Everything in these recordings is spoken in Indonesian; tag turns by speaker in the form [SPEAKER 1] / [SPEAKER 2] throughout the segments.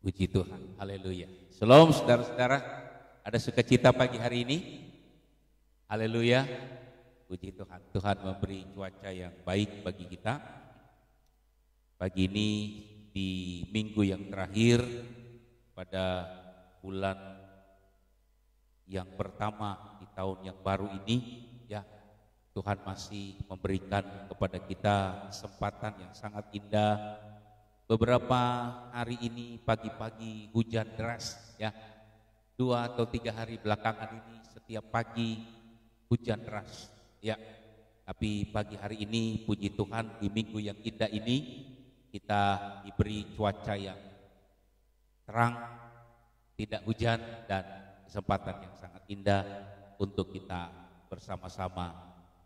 [SPEAKER 1] Puji Tuhan, haleluya. Shalom saudara-saudara, ada sukacita pagi hari ini. Haleluya, puji Tuhan. Tuhan memberi cuaca yang baik bagi kita. Pagi ini di minggu yang terakhir pada bulan yang pertama di tahun yang baru ini, ya Tuhan masih memberikan kepada kita kesempatan yang sangat indah. Beberapa hari ini pagi-pagi hujan deras, ya 2 atau 3 hari belakangan ini setiap pagi hujan deras, ya. Tapi pagi hari ini puji Tuhan di minggu yang indah ini kita diberi cuaca yang terang, tidak hujan, dan kesempatan yang sangat indah untuk kita bersama-sama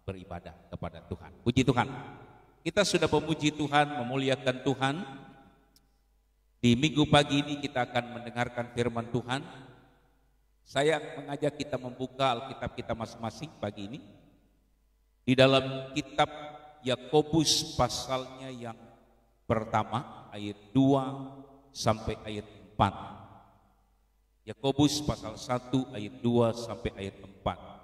[SPEAKER 1] beribadah kepada Tuhan. Puji Tuhan. Kita sudah memuji Tuhan, memuliakan Tuhan. Di minggu pagi ini kita akan mendengarkan firman Tuhan. Saya mengajak kita membuka Alkitab kita masing-masing pagi ini. Di dalam kitab Yakobus pasalnya yang pertama ayat 2 sampai ayat 4. Yakobus pasal 1 ayat 2 sampai ayat 4.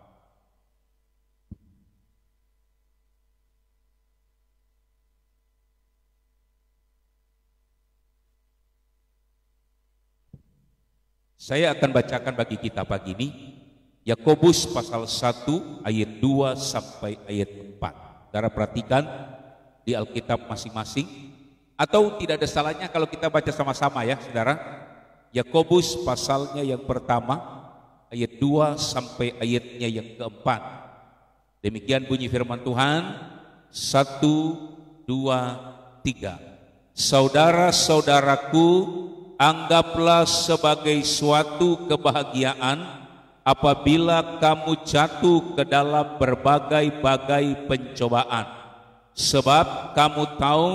[SPEAKER 1] Saya akan bacakan bagi kita pagi ini Yakobus pasal 1 ayat 2 sampai ayat 4. Saudara perhatikan di Alkitab masing-masing, atau tidak ada salahnya kalau kita baca sama-sama ya saudara. Yakobus pasalnya yang pertama ayat 2 sampai ayatnya yang keempat. Demikian bunyi firman Tuhan. 1, 2, 3. Saudara-saudaraku, anggaplah sebagai suatu kebahagiaan apabila kamu jatuh ke dalam berbagai-bagai pencobaan. Sebab kamu tahu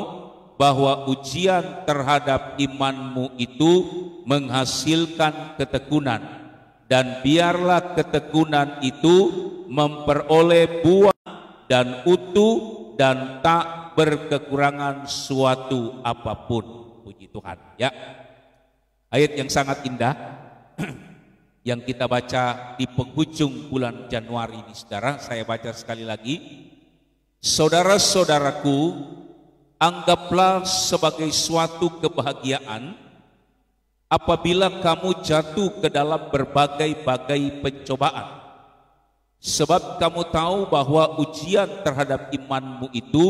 [SPEAKER 1] bahwa ujian terhadap imanmu itu menghasilkan ketekunan. Dan biarlah ketekunan itu memperoleh buah dan utuh dan tak berkekurangan suatu apapun. Puji Tuhan, ya. Ayat yang sangat indah yang kita baca di penghujung bulan Januari ini, saudara. Saya baca sekali lagi. Saudara-saudaraku, anggaplah sebagai suatu kebahagiaan apabila kamu jatuh ke dalam berbagai-bagai pencobaan. Sebab kamu tahu bahwa ujian terhadap imanmu itu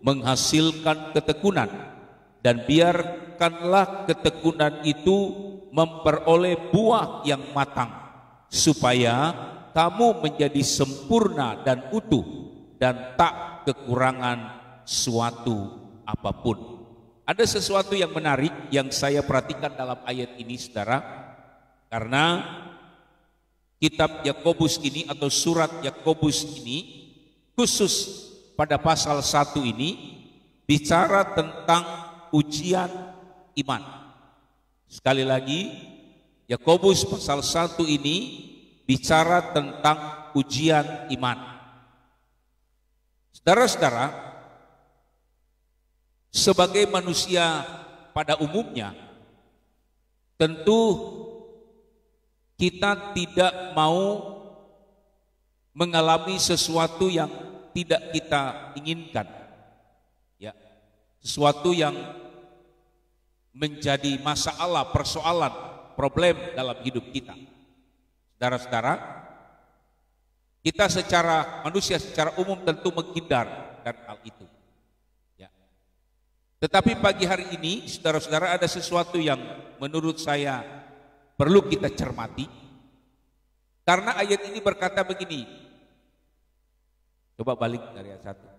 [SPEAKER 1] menghasilkan ketekunan. Dan biarkanlah ketekunan itu memperoleh buah yang matang, supaya kamu menjadi sempurna dan utuh dan tak kekurangan suatu apapun. Ada sesuatu yang menarik yang saya perhatikan dalam ayat ini, saudara, karena kitab Yakobus ini atau surat Yakobus ini khusus pada pasal 1 ini bicara tentang ujian iman. Sekali lagi, Yakobus pasal 1 ini bicara tentang ujian iman. Saudara-saudara, sebagai manusia pada umumnya, tentu kita tidak mau mengalami sesuatu yang tidak kita inginkan, ya, sesuatu yang menjadi masalah, persoalan, problem dalam hidup kita. Saudara-saudara, kita secara manusia secara umum tentu menghindar dari hal itu, ya. Tetapi pagi hari ini, saudara-saudara, ada sesuatu yang menurut saya perlu kita cermati. Karena ayat ini berkata begini. Coba balik dari ayat 1.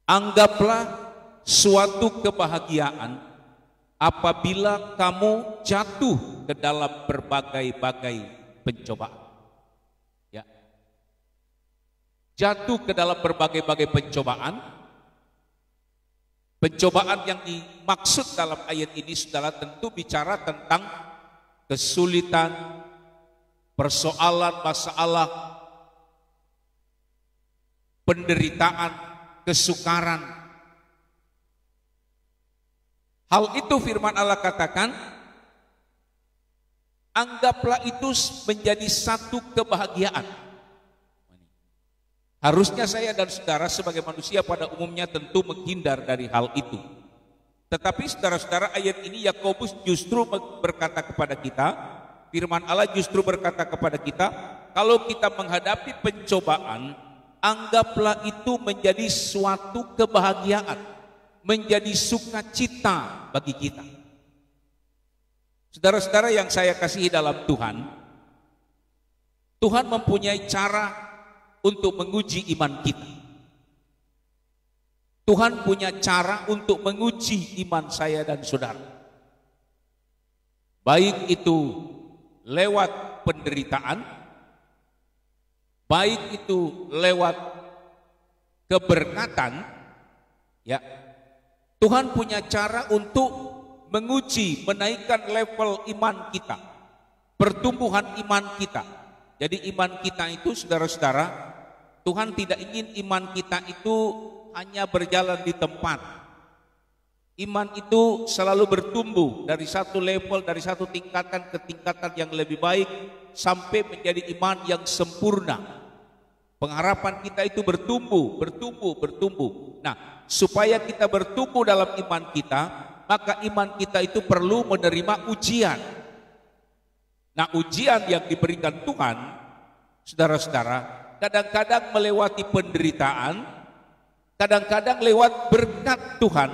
[SPEAKER 1] Anggaplah suatu kebahagiaan apabila kamu jatuh ke dalam berbagai-bagai pencobaan. Ya. Jatuh ke dalam berbagai-bagai pencobaan. Pencobaan yang dimaksud dalam ayat ini, saudara, tentu bicara tentang kesulitan, persoalan, masalah, penderitaan, kesukaran, Hal itu firman Allah katakan, anggaplah itu menjadi satu kebahagiaan. Harusnya saya dan saudara sebagai manusia pada umumnya tentu menghindar dari hal itu. Tetapi saudara-saudara, ayat ini Yakobus justru berkata kepada kita, firman Allah justru berkata kepada kita, kalau kita menghadapi pencobaan, anggaplah itu menjadi suatu kebahagiaan, menjadi sukacita bagi kita. Saudara-saudara yang saya kasihi dalam Tuhan, Tuhan mempunyai cara untuk menguji iman kita. Tuhan punya cara untuk menguji iman saya dan saudara. Baik itu lewat penderitaan, baik itu lewat keberkatan, ya. Tuhan punya cara untuk menguji, menaikkan level iman kita, pertumbuhan iman kita. Jadi iman kita itu, saudara-saudara, Tuhan tidak ingin iman kita itu hanya berjalan di tempat. Iman itu selalu bertumbuh dari satu level, dari satu tingkatan ke tingkatan yang lebih baik sampai menjadi iman yang sempurna. Pengharapan kita itu bertumbuh. Nah, supaya kita bertumbuh dalam iman kita, maka iman kita itu perlu menerima ujian. Nah, ujian yang diberikan Tuhan, saudara-saudara, kadang-kadang melewati penderitaan, kadang-kadang lewat berkat Tuhan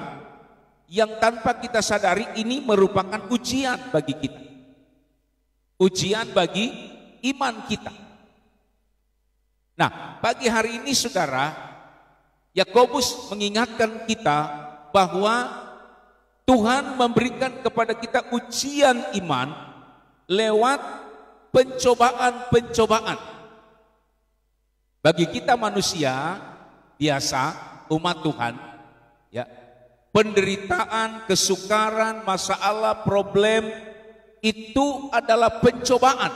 [SPEAKER 1] yang tanpa kita sadari ini merupakan ujian bagi kita. Ujian bagi iman kita. Nah, pagi hari ini saudara, Yakobus mengingatkan kita bahwa Tuhan memberikan kepada kita ujian iman lewat pencobaan-pencobaan. Bagi kita manusia biasa, umat Tuhan, ya, penderitaan, kesukaran, masalah, problem itu adalah pencobaan.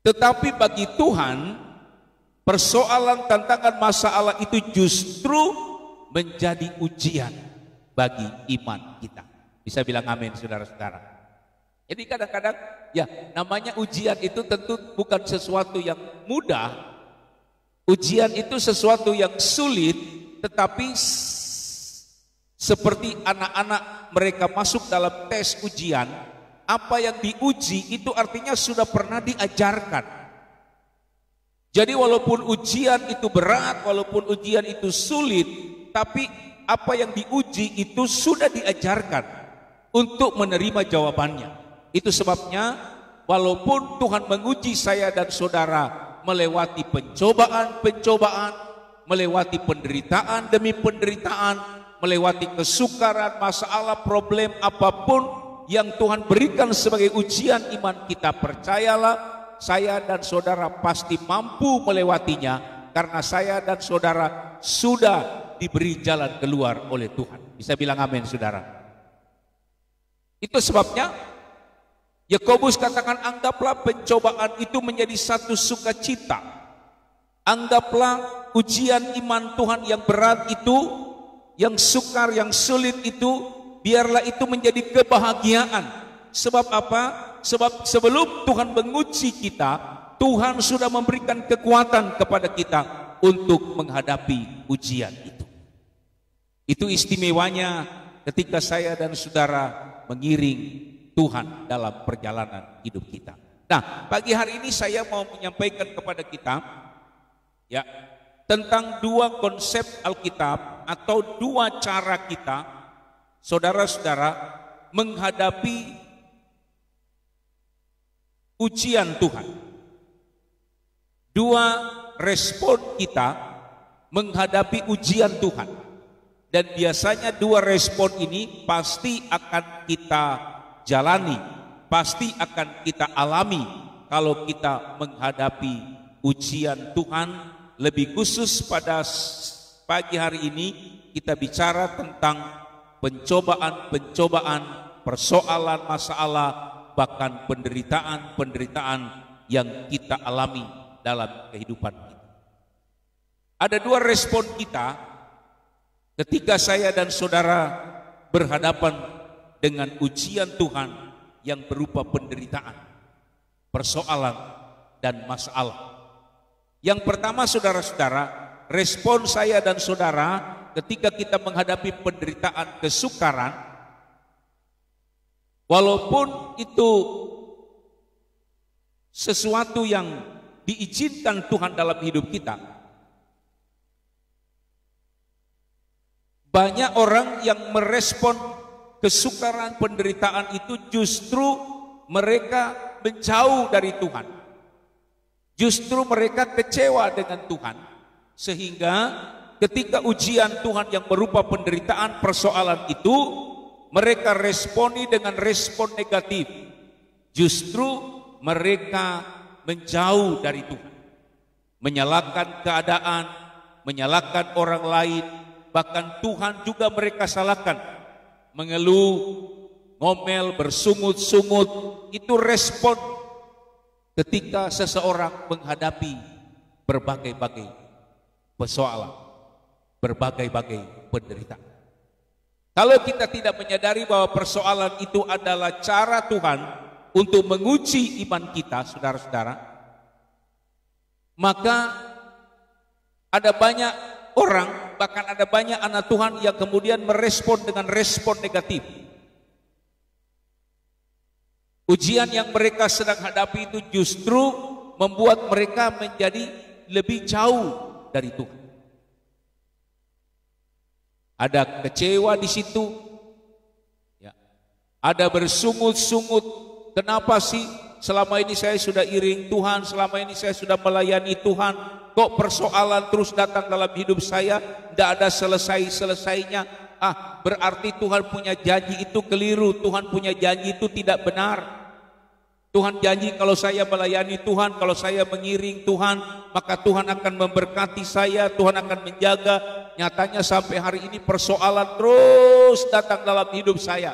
[SPEAKER 1] Tetapi bagi Tuhan, persoalan, tantangan, masalah itu justru menjadi ujian bagi iman kita. Bisa bilang amin, saudara-saudara. Jadi kadang-kadang, ya, namanya ujian itu tentu bukan sesuatu yang mudah. Ujian itu sesuatu yang sulit, tetapi seperti anak-anak mereka masuk dalam tes ujian, apa yang diuji itu artinya sudah pernah diajarkan. Jadi walaupun ujian itu berat, walaupun ujian itu sulit, tapi apa yang diuji itu sudah diajarkan untuk menerima jawabannya. Itu sebabnya walaupun Tuhan menguji saya dan saudara melewati pencobaan-pencobaan, melewati penderitaan demi penderitaan, melewati kesukaran, masalah, problem apapun yang Tuhan berikan sebagai ujian iman kita, percayalah, saya dan saudara pasti mampu melewatinya karena saya dan saudara sudah diberi jalan keluar oleh Tuhan. Bisa bilang amin, saudara. Itu sebabnya Yakobus katakan, anggaplah pencobaan itu menjadi satu sukacita. Anggaplah ujian iman Tuhan yang berat itu, yang sukar, yang sulit itu, biarlah itu menjadi kebahagiaan. Sebab apa? Sebab sebelum Tuhan menguji kita, Tuhan sudah memberikan kekuatan kepada kita untuk menghadapi ujian itu. Itu istimewanya ketika saya dan saudara mengiring Tuhan dalam perjalanan hidup kita. Nah, pagi hari ini saya mau menyampaikan kepada kita, ya, tentang dua konsep Alkitab atau dua cara kita, saudara-saudara, menghadapi ujian Tuhan. Dua respon kita menghadapi ujian Tuhan. Dan biasanya dua respon ini pasti akan kita jalani, pasti akan kita alami kalau kita menghadapi ujian Tuhan. Lebih khusus pada pagi hari ini kita bicara tentang pencobaan-pencobaan, persoalan, masalah, bahkan penderitaan-penderitaan yang kita alami dalam kehidupan kita. Ada dua respon kita ketika saya dan saudara berhadapan dengan ujian Tuhan yang berupa penderitaan, persoalan, dan masalah. Yang pertama, saudara-saudara, respon saya dan saudara ketika kita menghadapi penderitaan, kesukaran, walaupun itu sesuatu yang diizinkan Tuhan dalam hidup kita, banyak orang yang merespon kesukaran, penderitaan itu justru mereka menjauh dari Tuhan. Justru mereka kecewa dengan Tuhan. Sehingga ketika ujian Tuhan yang berupa penderitaan, persoalan itu, mereka responi dengan respon negatif. Justru mereka menjauh dari Tuhan. Menyalahkan keadaan, menyalahkan orang lain, bahkan Tuhan juga mereka salahkan. Mengeluh, ngomel, bersungut-sungut, itu respon ketika seseorang menghadapi berbagai-bagai persoalan, berbagai-bagai penderitaan. Kalau kita tidak menyadari bahwa persoalan itu adalah cara Tuhan untuk menguji iman kita, saudara-saudara, maka ada banyak orang, bahkan ada banyak anak Tuhan yang kemudian merespon dengan respon negatif. Ujian yang mereka sedang hadapi itu justru membuat mereka menjadi lebih jauh dari Tuhan. Ada kecewa di situ, ya. Ada bersungut-sungut. Kenapa sih selama ini saya sudah iring Tuhan, selama ini saya sudah melayani Tuhan, kok persoalan terus datang dalam hidup saya, tidak ada selesai-selesainya. Berarti Tuhan punya janji itu keliru, Tuhan punya janji itu tidak benar. Tuhan janji kalau saya melayani Tuhan, kalau saya mengiring Tuhan, maka Tuhan akan memberkati saya, Tuhan akan menjaga. Nyatanya sampai hari ini persoalan terus datang dalam hidup saya.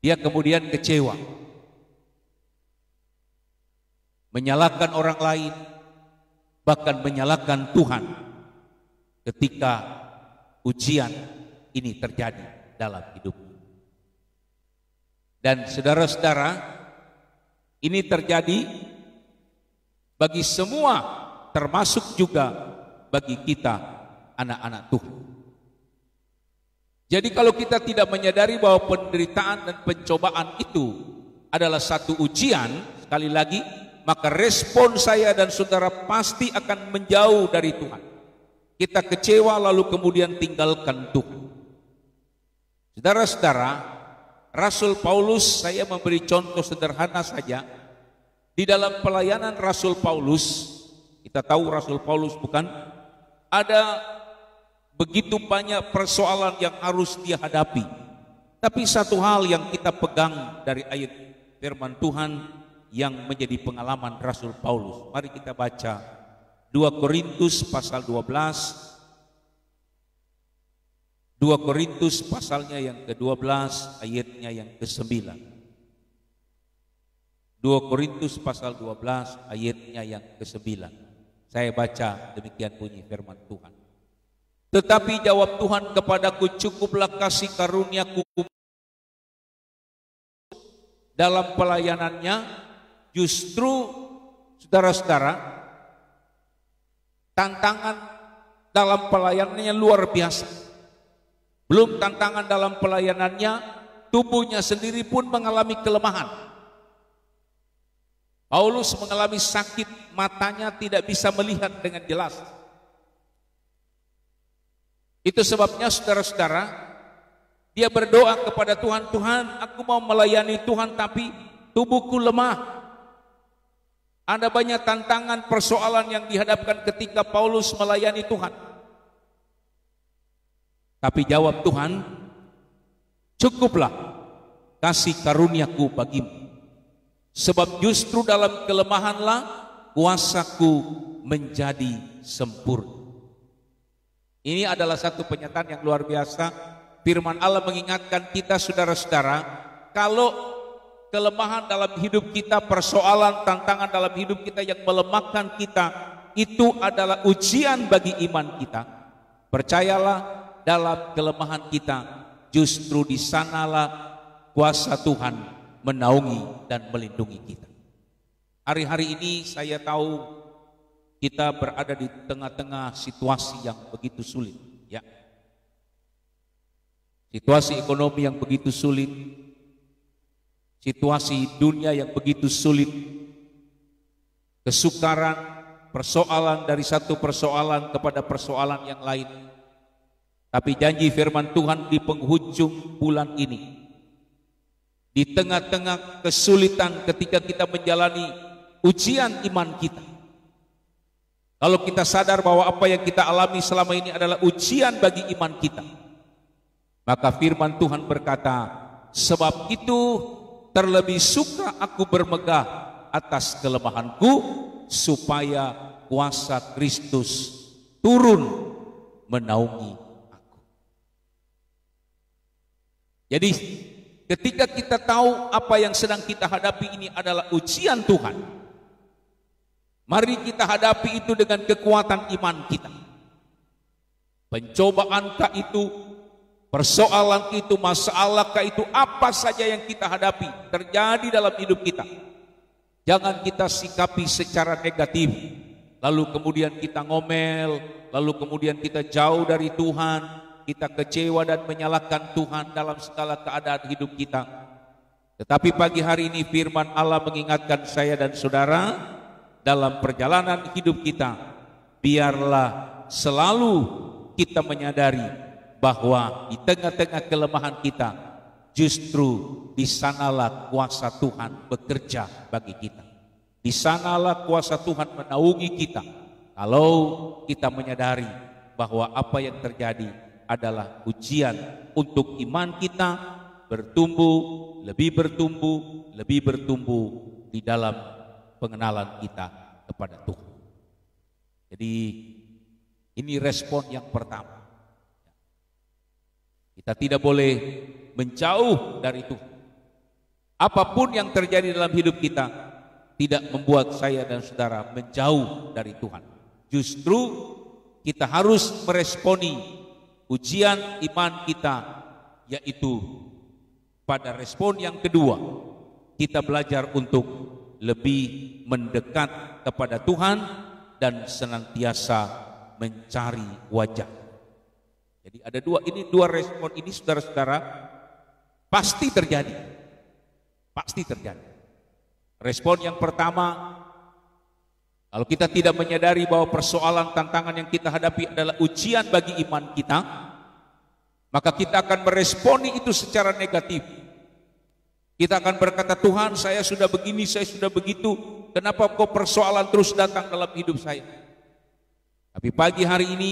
[SPEAKER 1] Dia kemudian kecewa, menyalahkan orang lain, bahkan menyalahkan Tuhan ketika ujian ini terjadi dalam hidup. Dan saudara-saudara, ini terjadi bagi semua, termasuk juga bagi kita anak-anak Tuhan. Jadi kalau kita tidak menyadari bahwa penderitaan dan pencobaan itu adalah satu ujian, sekali lagi, maka respon saya dan saudara pasti akan menjauh dari Tuhan. Kita kecewa lalu kemudian tinggalkan Tuhan. Saudara-saudara, Rasul Paulus, saya memberi contoh sederhana saja. Di dalam pelayanan Rasul Paulus, kita tahu Rasul Paulus bukan? Ada begitu banyak persoalan yang harus dia hadapi. Tapi satu hal yang kita pegang dari ayat firman Tuhan yang menjadi pengalaman Rasul Paulus. Mari kita baca 2 Korintus pasal 12. 2 Korintus pasalnya yang ke-12 ayatnya yang ke-9. 2 Korintus pasal 12 ayatnya yang ke-9. Saya baca, demikian bunyi firman Tuhan. Tetapi jawab Tuhan kepadaku, cukuplah kasih karuniaku dalam pelayanannya. Justru saudara-saudara, tantangan dalam pelayanannya luar biasa. Belum tantangan dalam pelayanannya, tubuhnya sendiri pun mengalami kelemahan. Paulus mengalami sakit, matanya tidak bisa melihat dengan jelas. Itu sebabnya saudara-saudara, dia berdoa kepada Tuhan, Tuhan, aku mau melayani Tuhan tapi tubuhku lemah. Ada banyak tantangan, persoalan yang dihadapkan ketika Paulus melayani Tuhan. Tapi jawab Tuhan, cukuplah kasih karuniaku bagimu. Sebab justru dalam kelemahanlah kuasaku menjadi sempurna. Ini adalah satu pernyataan yang luar biasa. Firman Allah mengingatkan kita saudara-saudara, kalau kelemahan dalam hidup kita, persoalan, tantangan dalam hidup kita yang melemahkan kita, itu adalah ujian bagi iman kita. Percayalah, dalam kelemahan kita, justru di sanalah kuasa Tuhan menaungi dan melindungi kita. Hari-hari ini saya tahu kita berada di tengah-tengah situasi yang begitu sulit, ya. Situasi ekonomi yang begitu sulit, situasi dunia yang begitu sulit, kesukaran, persoalan dari satu persoalan kepada persoalan yang lain. Tapi janji firman Tuhan di penghujung bulan ini, di tengah-tengah kesulitan ketika kita menjalani ujian iman kita, kalau kita sadar bahwa apa yang kita alami selama ini adalah ujian bagi iman kita, maka firman Tuhan berkata, sebab itu terlebih suka aku bermegah atas kelemahanku, supaya kuasa Kristus turun menaungi aku. Jadi ketika kita tahu apa yang sedang kita hadapi ini adalah ujian Tuhan, mari kita hadapi itu dengan kekuatan iman kita. Pencobaankah itu, persoalan itu, masalahkah itu, apa saja yang kita hadapi terjadi dalam hidup kita, jangan kita sikapi secara negatif, lalu kemudian kita ngomel, lalu kemudian kita jauh dari Tuhan, kita kecewa dan menyalahkan Tuhan dalam segala keadaan hidup kita. Tetapi pagi hari ini firman Allah mengingatkan saya dan saudara, dalam perjalanan hidup kita, biarlah selalu kita menyadari bahwa di tengah-tengah kelemahan kita, justru di sanalah kuasa Tuhan bekerja bagi kita. Di sanalah kuasa Tuhan menaungi kita. Kalau kita menyadari bahwa apa yang terjadi adalah ujian untuk iman kita bertumbuh, lebih bertumbuh di dalam pengenalan kita kepada Tuhan. Jadi ini respon yang pertama. Kita tidak boleh menjauh dari Tuhan. Apapun yang terjadi dalam hidup kita tidak membuat saya dan saudara menjauh dari Tuhan. Justru kita harus meresponi ujian iman kita, yaitu pada respon yang kedua, kita belajar untuk lebih mendekat kepada Tuhan dan senantiasa mencari wajah. Jadi ada dua respon ini, saudara-saudara, pasti terjadi. Pasti terjadi. Respon yang pertama, kalau kita tidak menyadari bahwa persoalan tantangan yang kita hadapi adalah ujian bagi iman kita, maka kita akan meresponi itu secara negatif. Kita akan berkata, Tuhan, saya sudah begini, saya sudah begitu, kenapa kok persoalan terus datang dalam hidup saya? Tapi pagi hari ini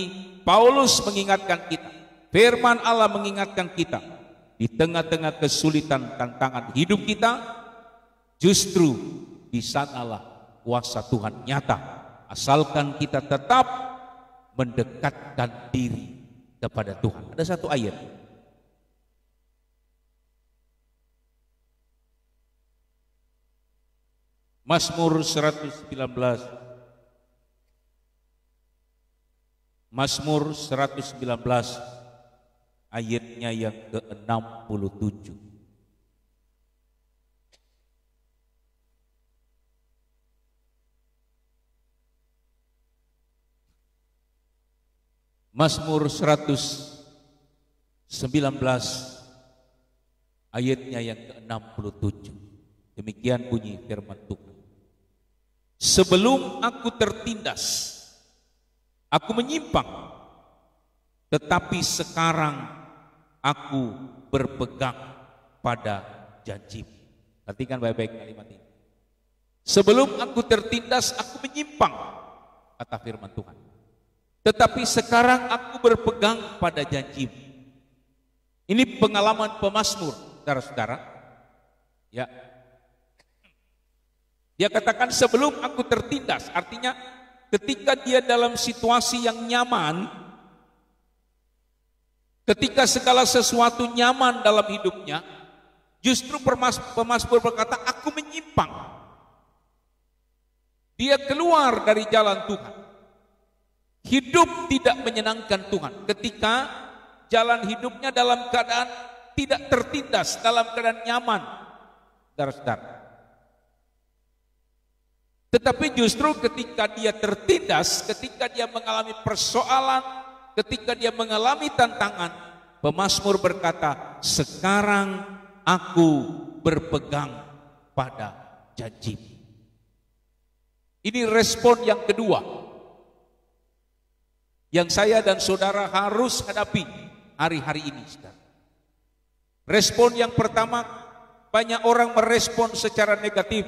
[SPEAKER 1] Paulus mengingatkan kita, firman Allah mengingatkan kita, di tengah-tengah kesulitan tantangan hidup kita, justru di sanalah kuasa Tuhan nyata, asalkan kita tetap mendekatkan diri kepada Tuhan. Ada satu ayat, Mazmur 119, Mazmur 119 ayatnya yang ke-67. Mazmur 119 ayatnya yang ke-67. Demikian bunyi firman Tuhan. Sebelum aku tertindas, aku menyimpang, tetapi sekarang aku berpegang pada janji-Mu. Perhatikan baik-baik kalimat ini. Sebelum aku tertindas, aku menyimpang, kata firman Tuhan. Tetapi sekarang aku berpegang pada janji-Mu. Ini pengalaman pemazmur, saudara-saudara. Ya. Dia katakan sebelum aku tertindas, artinya ketika dia dalam situasi yang nyaman, ketika segala sesuatu nyaman dalam hidupnya, justru pemazmur berkata, aku menyimpang. Dia keluar dari jalan Tuhan. Hidup tidak menyenangkan Tuhan. Ketika jalan hidupnya dalam keadaan tidak tertindas, dalam keadaan nyaman, saudara-saudara. Tetapi justru ketika dia tertindas, ketika dia mengalami persoalan, ketika dia mengalami tantangan, pemazmur berkata, sekarang aku berpegang pada janji. Ini respon yang kedua yang saya dan saudara harus hadapi hari-hari ini, saudara. Respon yang pertama, banyak orang merespon secara negatif.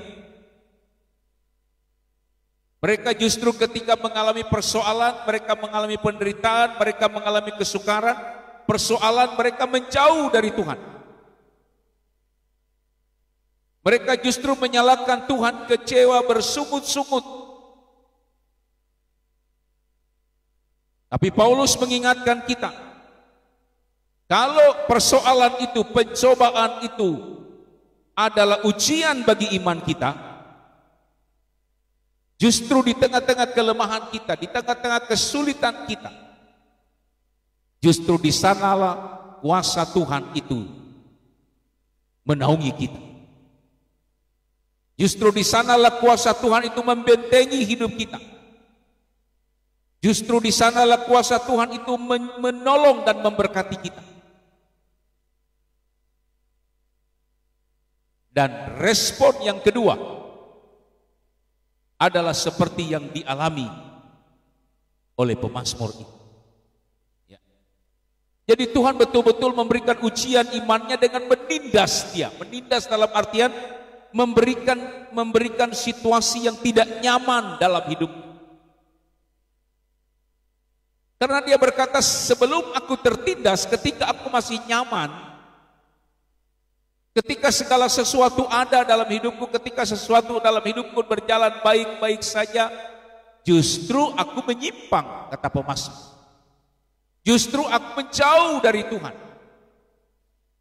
[SPEAKER 1] Mereka justru ketika mengalami persoalan, mereka mengalami penderitaan, mereka mengalami kesukaran, persoalan mereka menjauh dari Tuhan. Mereka justru menyalahkan Tuhan, kecewa, bersungut-sungut. Tapi Paulus mengingatkan kita, kalau persoalan itu, pencobaan itu adalah ujian bagi iman kita, justru di tengah-tengah kelemahan kita, di tengah-tengah kesulitan kita, justru di sanalah kuasa Tuhan itu menaungi kita. Justru di sanalah kuasa Tuhan itu membentengi hidup kita. Justru di sanalah kuasa Tuhan itu menolong dan memberkati kita. Dan respon yang kedua adalah seperti yang dialami oleh pemazmur itu. Ya. Jadi Tuhan betul-betul memberikan ujian imannya dengan menindas dia. Menindas dalam artian memberikan situasi yang tidak nyaman dalam hidup. Karena dia berkata, sebelum aku tertindas, ketika aku masih nyaman, ketika segala sesuatu ada dalam hidupku, ketika sesuatu dalam hidupku berjalan baik-baik saja, justru aku menyimpang, kata pemazmur. Justru aku menjauh dari Tuhan.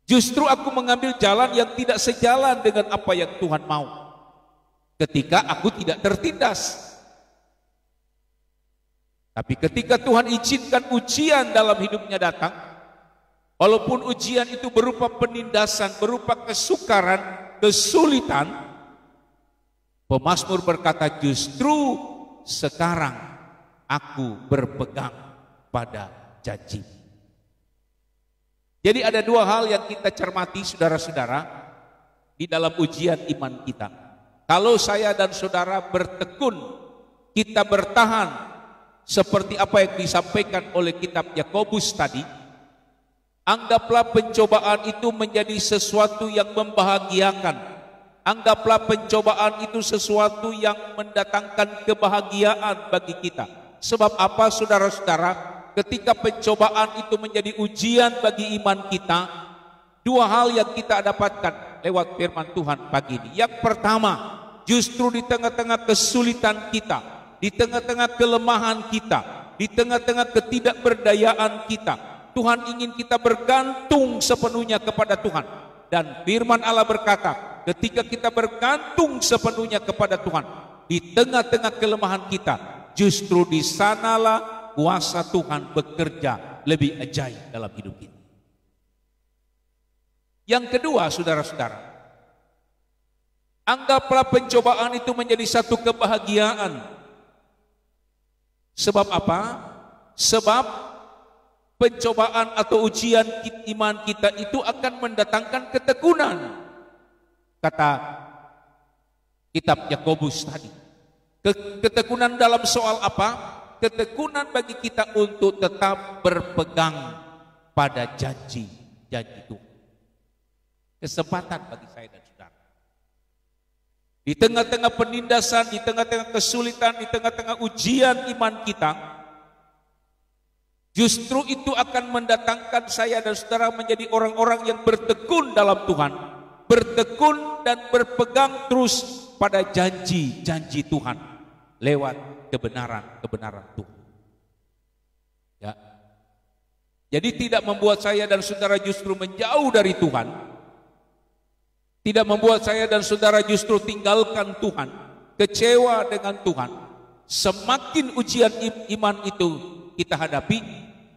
[SPEAKER 1] Justru aku mengambil jalan yang tidak sejalan dengan apa yang Tuhan mau. Ketika aku tidak tertindas. Tapi ketika Tuhan izinkan ujian dalam hidupnya datang, walaupun ujian itu berupa penindasan, berupa kesukaran, kesulitan, pemazmur berkata, justru sekarang aku berpegang pada janji. Jadi ada dua hal yang kita cermati, saudara-saudara, di dalam ujian iman kita. Kalau saya dan saudara bertekun, kita bertahan seperti apa yang disampaikan oleh kitab Yakobus tadi, anggaplah pencobaan itu menjadi sesuatu yang membahagiakan. Anggaplah pencobaan itu sesuatu yang mendatangkan kebahagiaan bagi kita. Sebab apa, saudara-saudara? Ketika pencobaan itu menjadi ujian bagi iman kita, dua hal yang kita dapatkan lewat firman Tuhan pagi ini. Yang pertama, justru di tengah-tengah kesulitan kita, di tengah-tengah kelemahan kita, di tengah-tengah ketidakberdayaan kita, Tuhan ingin kita bergantung sepenuhnya kepada Tuhan. Dan firman Allah berkata, ketika kita bergantung sepenuhnya kepada Tuhan, di tengah-tengah kelemahan kita, justru di sanalah kuasa Tuhan bekerja lebih ajaib dalam hidup kita. Yang kedua, saudara-saudara, anggaplah pencobaan itu menjadi satu kebahagiaan. Sebab apa? Sebab pencobaan atau ujian iman kita itu akan mendatangkan ketekunan. Kata kitab Yakobus tadi. Ketekunan dalam soal apa? Ketekunan bagi kita untuk tetap berpegang pada janji Tuhan. Kesempatan bagi saya dan saudara. Di tengah-tengah penindasan, di tengah-tengah kesulitan, di tengah-tengah ujian iman kita, justru itu akan mendatangkan saya dan saudara menjadi orang-orang yang bertekun dalam Tuhan. Bertekun dan berpegang terus pada janji-janji Tuhan lewat kebenaran Tuhan. Ya. Jadi tidak membuat saya dan saudara justru menjauh dari Tuhan. Tidak membuat saya dan saudara justru tinggalkan Tuhan, kecewa dengan Tuhan. Semakin ujian iman itu kita hadapi,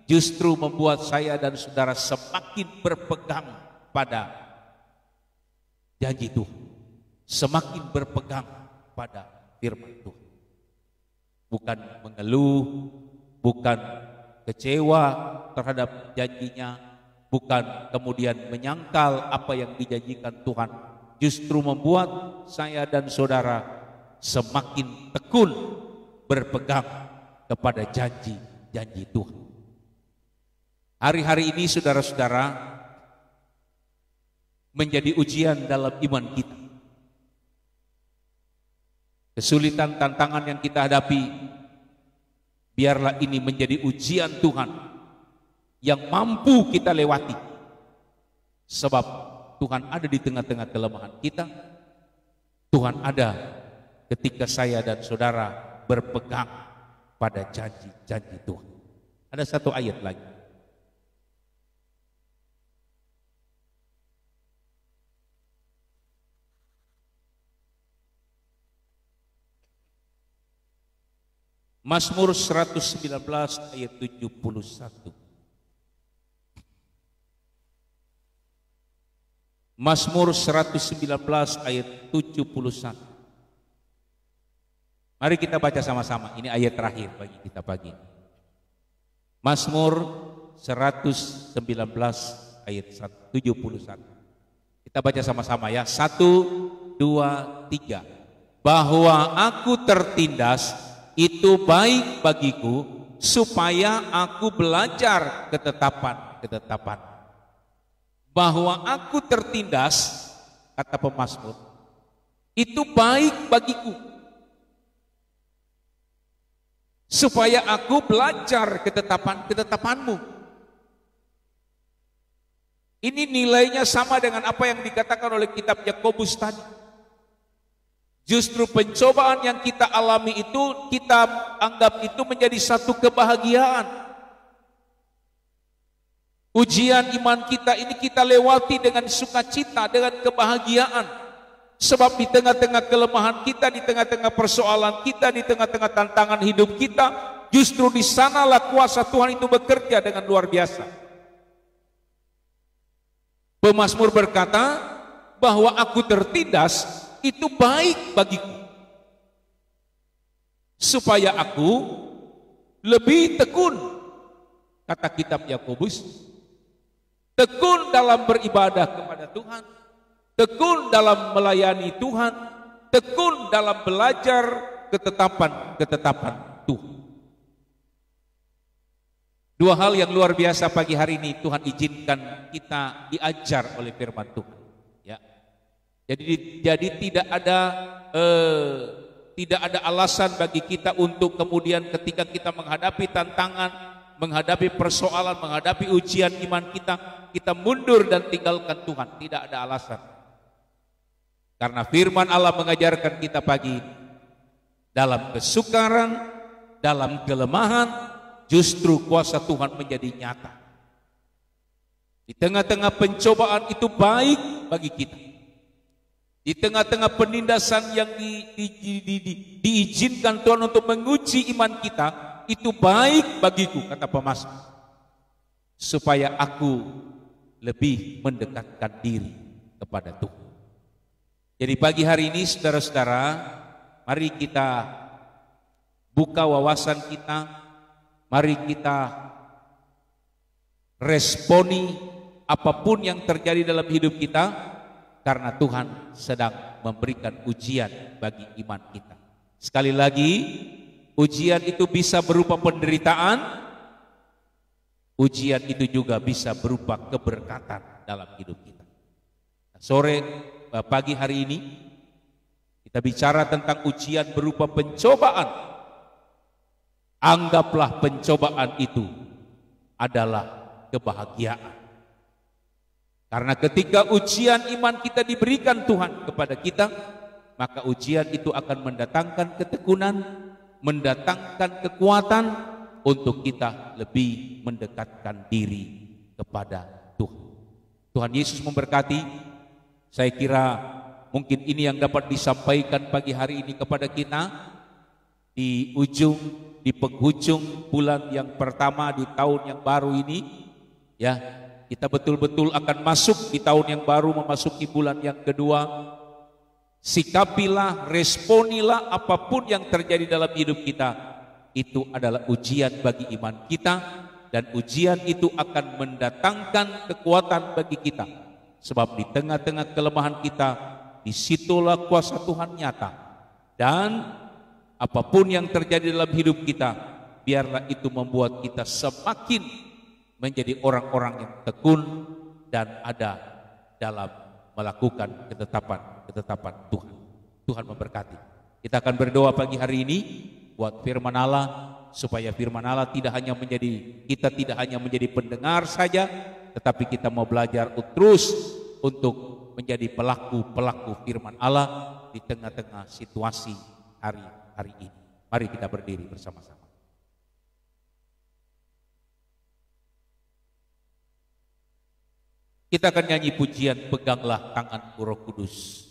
[SPEAKER 1] justru membuat saya dan saudara semakin berpegang pada janji Tuhan, semakin berpegang pada firman Tuhan. Bukan mengeluh, bukan kecewa terhadap janjinya, bukan kemudian menyangkal apa yang dijanjikan Tuhan, justru membuat saya dan saudara semakin tekun berpegang kepada janji-janji Tuhan. Hari-hari ini saudara-saudara menjadi ujian dalam iman kita. Kesulitan, tantangan yang kita hadapi, biarlah ini menjadi ujian Tuhan yang mampu kita lewati. Sebab Tuhan ada di tengah-tengah kelemahan kita. Tuhan ada ketika saya dan saudara berpegang pada janji-janji Tuhan. Ada satu ayat lagi. Mazmur 119 ayat 71. Mazmur 119 ayat 71. Mari kita baca sama-sama. Ini ayat terakhir bagi kita pagi ini. Mazmur 119 ayat 71. Kita baca sama-sama ya. 1, 2, 3. Bahwa aku tertindas itu baik bagiku, supaya aku belajar ketetapan. Bahwa aku tertindas, kata pemazmur, itu baik bagiku, supaya aku belajar ketetapanmu. Ini nilainya sama dengan apa yang dikatakan oleh kitab Yakobus tadi. Justru pencobaan yang kita alami itu, kita anggap itu menjadi satu kebahagiaan. Ujian iman kita ini kita lewati dengan sukacita, dengan kebahagiaan. Sebab di tengah-tengah kelemahan kita, di tengah-tengah persoalan kita, di tengah-tengah tantangan hidup kita, justru di sanalah kuasa Tuhan itu bekerja dengan luar biasa. Pemazmur berkata bahwa aku tertindas itu baik bagiku, supaya aku lebih tekun, kata kitab Yakobus, tekun dalam beribadah kepada Tuhan, tekun dalam melayani Tuhan, tekun dalam belajar ketetapan Tuhan. Dua hal yang luar biasa pagi hari ini Tuhan izinkan kita diajar oleh firman Tuhan. Ya. Jadi tidak ada alasan bagi kita untuk kemudian ketika kita menghadapi tantangan, menghadapi persoalan, menghadapi ujian iman kita mundur dan tinggalkan Tuhan. Tidak ada alasan. Karena firman Allah mengajarkan kita pagi ini, dalam kesukaran, dalam kelemahan, justru kuasa Tuhan menjadi nyata. Di tengah-tengah pencobaan itu baik bagi kita. Di tengah-tengah penindasan yang diizinkan Tuhan untuk menguji iman kita, itu baik bagiku, kata pemazmur, supaya aku lebih mendekatkan diri kepada Tuhan. Jadi pagi hari ini saudara-saudara, mari kita buka wawasan kita, mari kita responi apapun yang terjadi dalam hidup kita, karena Tuhan sedang memberikan ujian bagi iman kita. Sekali lagi, ujian itu bisa berupa penderitaan, ujian itu juga bisa berupa keberkatan dalam hidup kita. Pagi hari ini, kita bicara tentang ujian berupa pencobaan. Anggaplah pencobaan itu adalah kebahagiaan. Karena ketika ujian iman kita diberikan Tuhan kepada kita, maka ujian itu akan mendatangkan ketekunan, mendatangkan kekuatan untuk kita lebih mendekatkan diri kepada Tuhan. Tuhan Yesus memberkati. Saya kira mungkin ini yang dapat disampaikan pagi hari ini kepada kita. di penghujung bulan yang pertama di tahun yang baru ini, ya, kita betul-betul akan masuk di tahun yang baru, memasuki bulan yang kedua. Sikapilah, responilah apapun yang terjadi dalam hidup kita. Itu adalah ujian bagi iman kita, dan ujian itu akan mendatangkan kekuatan bagi kita. Sebab di tengah-tengah kelemahan kita, disitulah kuasa Tuhan nyata. Dan apapun yang terjadi dalam hidup kita, biarlah itu membuat kita semakin menjadi orang-orang yang tekun dan ada dalam melakukan ketetapan Tuhan. Tuhan memberkati. Kita akan berdoa pagi hari ini buat firman Allah, supaya firman Allah tidak hanya menjadi pendengar saja, tetapi kita mau belajar terus untuk menjadi pelaku firman Allah di tengah-tengah situasi hari ini. Mari kita berdiri bersama-sama. Kita akan nyanyi pujian Peganglah Tangan Roh Kudus.